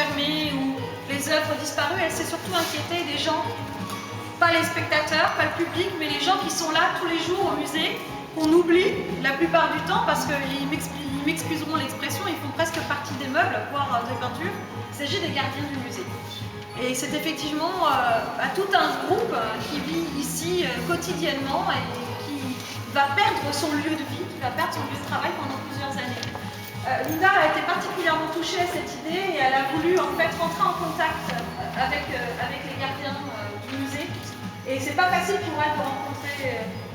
fermées ou les œuvres disparues, elle s'est surtout inquiétée des gens, pas les spectateurs, pas le public, mais les gens qui sont là tous les jours au musée, qu'on oublie la plupart du temps parce qu'ils m'excuseront l'expression, ils font presque partie des meubles, voire des peintures. Il s'agit des gardiens du musée. Et c'est effectivement tout un groupe qui vit ici quotidiennement et qui va perdre son lieu de vie, qui va perdre son lieu de travail pendant plusieurs années. Linda a été particulièrement touchée à cette idée et elle a voulu en fait rentrer en contact avec les gardiens du musée. Et c'est pas facile pour elle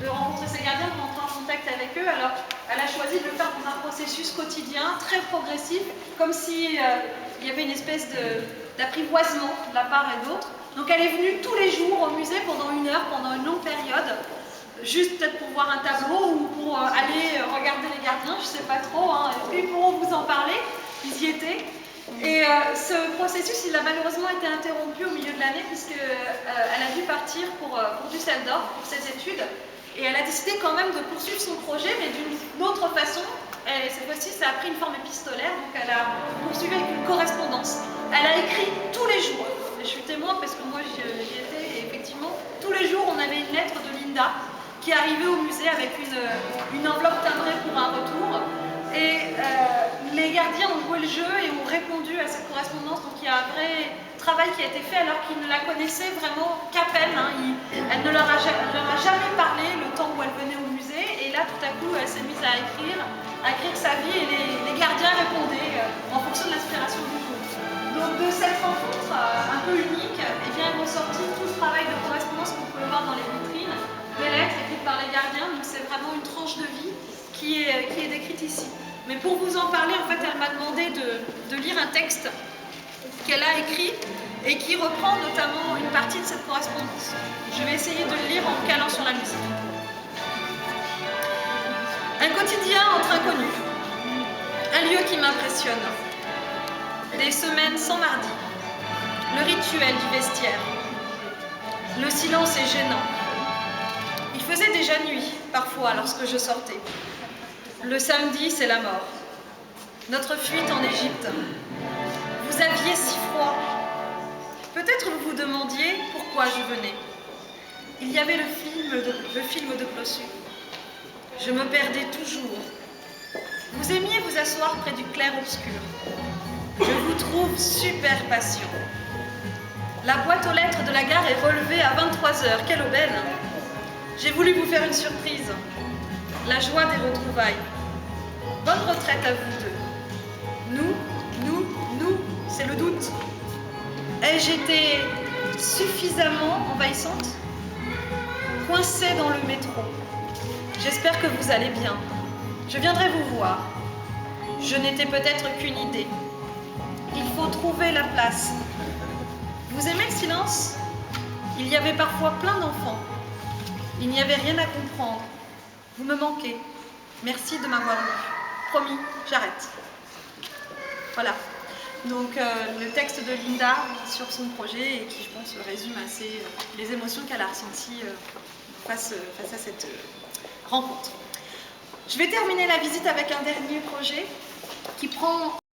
de rencontrer ces gardiens, de rentrer en contact avec eux. Alors elle a choisi de le faire dans un processus quotidien, très progressif, comme si il y avait une espèce d'apprivoisement de la part et d'autre. Donc elle est venue tous les jours au musée pendant 1 heure, pendant une longue période, juste peut-être pour voir un tableau ou pour aller regarder les gardiens, je ne sais pas trop, hein. Ils pourront vous en parler, ils y étaient. Et ce processus, il a malheureusement été interrompu au milieu de l'année puisqu'elle a dû partir pour Düsseldorf pour ses études. Et elle a décidé quand même de poursuivre son projet, mais d'une autre façon. Et cette fois-ci, ça a pris une forme épistolaire, donc elle a poursuivi avec une correspondance. Elle a écrit tous les jours. Et je suis témoin parce que moi j'y étais, et effectivement, tous les jours on avait une lettre de Linda qui arrivait au musée avec une enveloppe timbrée pour un retour. Et les gardiens ont joué le jeu et ont répondu à cette correspondance. Donc il y a un vrai travail qui a été fait alors qu'ils ne la connaissaient vraiment qu'à peine. Hein. Elle ne leur a jamais parlé le temps où elle venait au musée. Et là, tout à coup, elle s'est mise à écrire sa vie et les gardiens répondaient en fonction de l'inspiration du jour. Donc de cette rencontre un peu unique, eh bien, est ressorti tout ce travail de correspondance que vous pouvez voir dans les vitrines, des lettres écrites par les gardiens. Donc c'est vraiment une tranche de vie qui est décrite ici. Mais pour vous en parler, en fait, elle m'a demandé de lire un texte qu'elle a écrit et qui reprend notamment une partie de cette correspondance. Je vais essayer de le lire en calant sur la musique. Un quotidien entre inconnus, un lieu qui m'impressionne, des semaines sans mardi, le rituel du vestiaire, le silence est gênant. Il faisait déjà nuit, parfois, lorsque je sortais. Le samedi, c'est la mort. Notre fuite en Égypte. Vous aviez si froid. Peut-être vous vous demandiez pourquoi je venais. Il y avait le film de Clossu. Je me perdais toujours. Vous aimiez vous asseoir près du clair-obscur. Je vous trouve super patient. La boîte aux lettres de la gare est relevée à 23h. Quelle aubaine! J'ai voulu vous faire une surprise. La joie des retrouvailles. Bonne retraite à vous deux. Nous, c'est le doute. Ai-je été suffisamment envahissante? Coincée dans le métro. J'espère que vous allez bien. Je viendrai vous voir. Je n'étais peut-être qu'une idée. Il faut trouver la place. Vous aimez le silence? Il y avait parfois plein d'enfants. Il n'y avait rien à comprendre. Vous me manquez. Merci de m'avoir lu. Promis, j'arrête. Voilà. Donc le texte de Linda sur son projet et qui, je pense, résume assez les émotions qu'elle a ressenties face à cette rencontre. Je vais terminer la visite avec un dernier projet qui prend